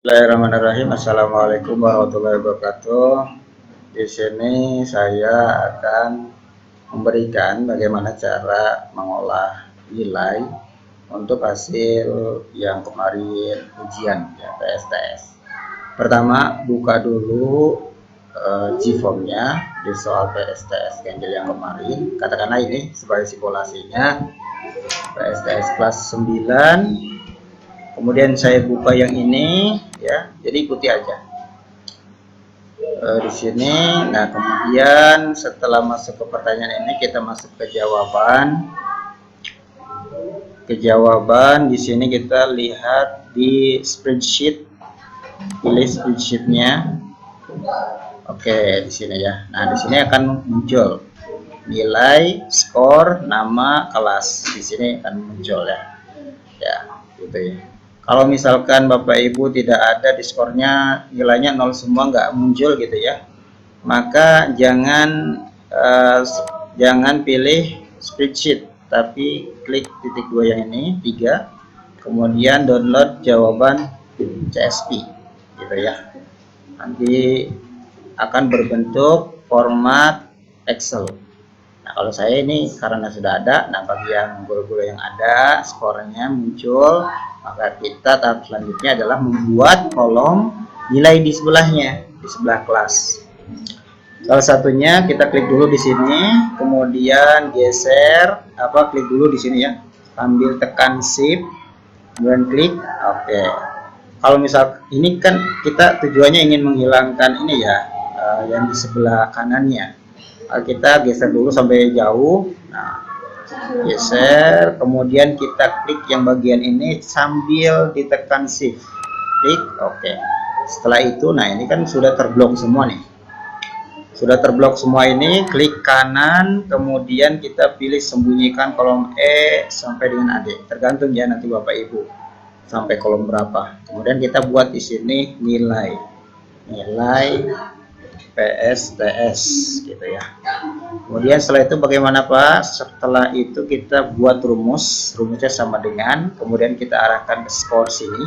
Bismillahirrahmanirrahim. Assalamualaikum warahmatullahi wabarakatuh. Di sini saya akan memberikan bagaimana cara mengolah nilai untuk hasil yang kemarin ujian ya, PSTS. Pertama, buka dulu Gform-nya di soal PSTS ganjil yang kemarin. Katakanlah ini sebagai simulasinya PSTS kelas 9. Kemudian saya buka yang ini ya, jadi ikuti aja di sini. Nah, kemudian setelah masuk ke pertanyaan ini kita masuk ke jawaban. Di sini kita lihat di spreadsheet, pilih spreadsheetnya. Oke, di sini ya. Nah, di sini akan muncul nilai, skor, nama, kelas. Di sini akan muncul ya. Ya, gitu ya. Kalau misalkan Bapak Ibu tidak ada di skornya, nilainya 0 semua, nggak muncul gitu ya, maka jangan pilih spreadsheet, tapi klik titik 2 yang ini 3, kemudian download jawaban CSV gitu ya. Nanti akan berbentuk format Excel. Nah, kalau saya ini karena sudah ada, nah bagi yang guru-guru yang ada skornya muncul, maka kita tahap selanjutnya adalah membuat kolom nilai di sebelahnya, di sebelah kelas. Salah satunya kita klik dulu di sini, kemudian geser, klik dulu di sini ya, sambil tekan shift, kemudian klik. Oke. Kalau misal ini kan kita tujuannya ingin menghilangkan ini ya, yang di sebelah kanannya. Kita geser dulu sampai jauh. Nah, geser, kemudian kita klik yang bagian ini sambil ditekan shift, klik. Oke. Setelah itu, nah ini kan sudah terblok semua nih, sudah terblok semua ini. Klik kanan, kemudian kita pilih sembunyikan kolom E sampai dengan AD, tergantung ya nanti Bapak Ibu sampai kolom berapa. Kemudian kita buat di sini nilai PSTS gitu ya. Kemudian setelah itu bagaimana Pak? Setelah itu kita buat rumusnya sama dengan, kemudian kita arahkan ke skor sini.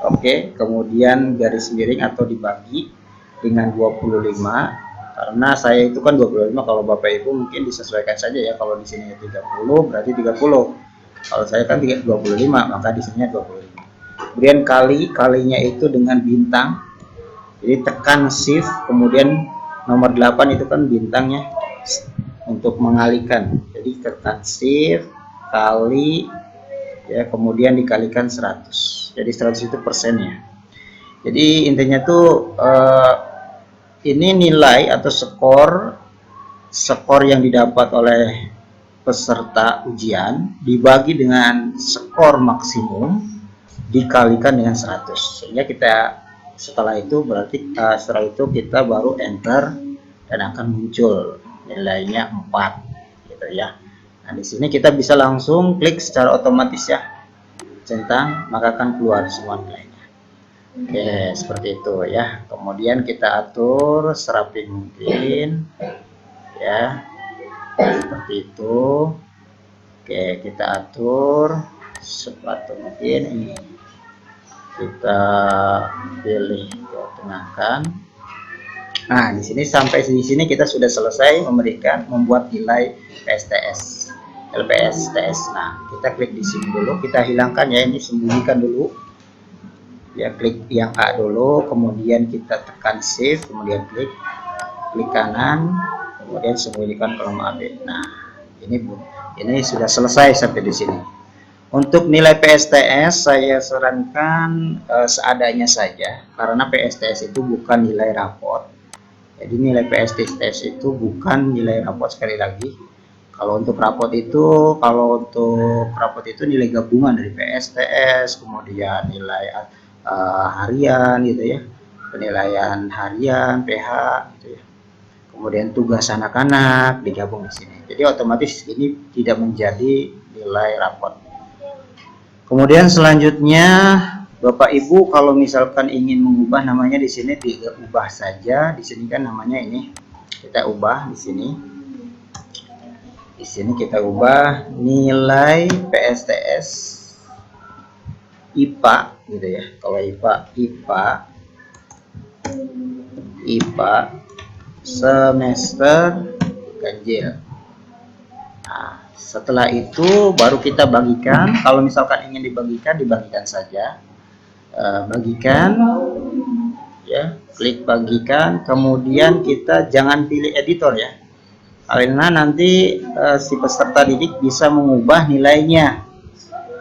Oke, kemudian garis miring atau dibagi dengan 25, karena saya itu kan 25, kalau Bapak Ibu mungkin disesuaikan saja ya. Kalau di sini 30 berarti 30. Kalau saya kan 25, maka di sini 25. Kemudian kalinya itu dengan bintang. Jadi tekan shift, kemudian nomor 8 itu kan bintangnya untuk mengalihkan. Jadi tekan shift kali ya, kemudian dikalikan 100. Jadi 100 itu persennya. Jadi intinya tuh ini nilai atau skor yang didapat oleh peserta ujian dibagi dengan skor maksimum dikalikan dengan 100, sehingga kita setelah itu kita baru enter dan akan muncul nilainya 4 gitu ya. Nah, di sini kita bisa langsung klik secara otomatis ya, centang, maka akan keluar semua nilainya. Oke, seperti itu ya. Kemudian kita atur serapi mungkin ya, seperti itu. Oke, kita atur sepatu mungkin ini, kita pilih ke tengahkan. Nah, di sini sampai di sini kita sudah selesai membuat nilai PSTS, LPSTS. Nah, kita klik di sini dulu, kita hilangkan ya, ini sembunyikan dulu. Ya, klik yang A dulu, kemudian kita tekan shift, kemudian klik kanan, kemudian sembunyikan kolom AB. Nah, ini sudah selesai sampai di sini. Untuk nilai PSTS saya sarankan seadanya saja, karena PSTS itu bukan nilai rapot. Jadi nilai PSTS itu bukan nilai rapot, sekali lagi. Kalau untuk rapot itu nilai gabungan dari PSTS, kemudian nilai harian gitu ya, penilaian harian, PH gitu ya. Kemudian tugas anak-anak digabung di sini. Jadi otomatis ini tidak menjadi nilai rapot. Kemudian selanjutnya Bapak Ibu kalau misalkan ingin mengubah namanya di sini diubah saja. Di sini kan namanya ini kita ubah di sini. Di sini kita ubah nilai PSTS IPA gitu ya. Kalau IPA semester ganjil. Nah, setelah itu baru kita bagikan. Kalau misalkan ingin dibagikan saja. Bagikan, ya, klik bagikan. Kemudian kita jangan pilih editor ya, karena nanti si peserta didik bisa mengubah nilainya.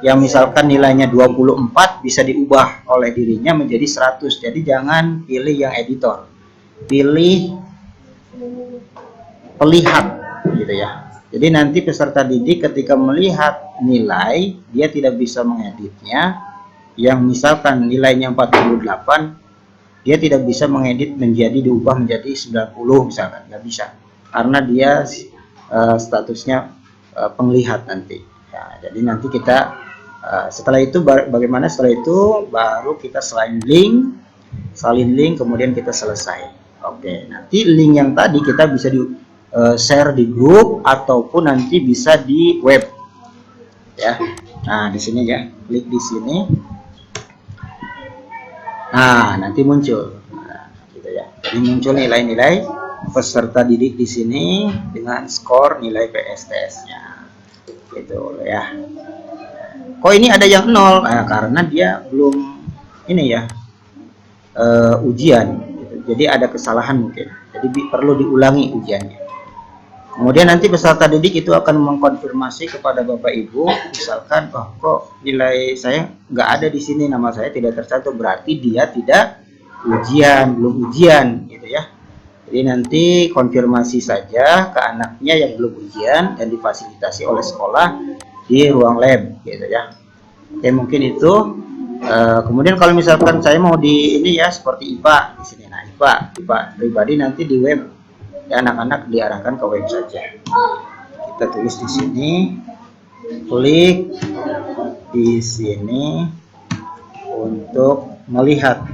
Yang misalkan nilainya 24 bisa diubah oleh dirinya menjadi 100. Jadi jangan pilih yang editor, pilih pelihat gitu ya. Jadi nanti peserta didik ketika melihat nilai, dia tidak bisa mengeditnya. Yang misalkan nilainya 48, dia tidak bisa mengedit menjadi diubah menjadi 90 misalkan, nggak bisa, karena dia statusnya penglihat nanti ya. Jadi nanti kita setelah itu bagaimana, setelah itu baru kita salin link, kemudian kita selesai. Oke, nanti link yang tadi kita bisa di share di grup ataupun nanti bisa di web ya. Nah, di sini ya, klik di sini. Nah, nanti muncul, gitu ya. Jadi muncul nilai-nilai peserta didik di sini dengan skor nilai PSTS-nya, gitu ya. Kok ini ada yang 0? Nah, karena dia belum ini ya, ujian. Gitu. Jadi ada kesalahan mungkin. Jadi perlu diulangi ujiannya. Kemudian nanti peserta didik itu akan mengkonfirmasi kepada Bapak Ibu, misalkan, oh kok nilai saya nggak ada di sini, nama saya tidak tercantum, berarti dia tidak ujian, belum ujian, gitu ya. Jadi nanti konfirmasi saja ke anaknya yang belum ujian dan difasilitasi oleh sekolah di ruang lab, gitu ya. Oke, mungkin itu. Kemudian kalau misalkan saya mau di ini ya, seperti IPA di sini, nah IPA pribadi nanti di web. Ya, anak-anak diarahkan ke web saja. Kita tulis di sini, klik di sini untuk melihat.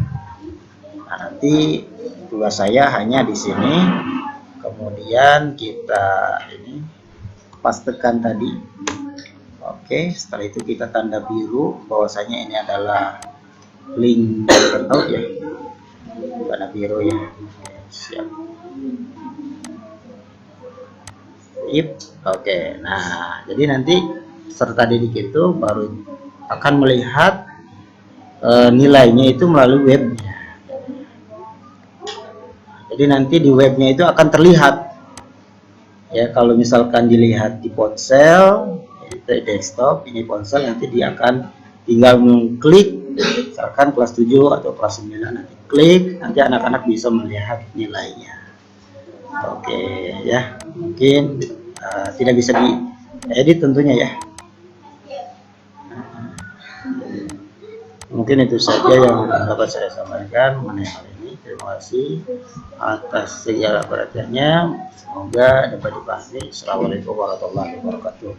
Nah, nanti tugas saya hanya di sini. Kemudian kita ini pastekan tadi. Oke, setelah itu kita tanda biru bahwasanya ini adalah link out ya. Tanda biru ya. Oke, siap. Oke, nah jadi nanti peserta didik itu baru akan melihat nilainya itu melalui webnya. Jadi nanti di webnya itu akan terlihat ya. Kalau misalkan dilihat di ponsel, itu desktop, ini ponsel, nanti dia akan tinggal mengklik, misalkan kelas 7 atau kelas 9, nanti klik, nanti anak-anak bisa melihat nilainya. Oke ya, mungkin tidak bisa diedit tentunya ya. Mungkin itu saja yang dapat saya sampaikan mengenai hal ini. Terima kasih atas segala perhatiannya. Semoga dapat dipahami. Assalamualaikum warahmatullahi wabarakatuh.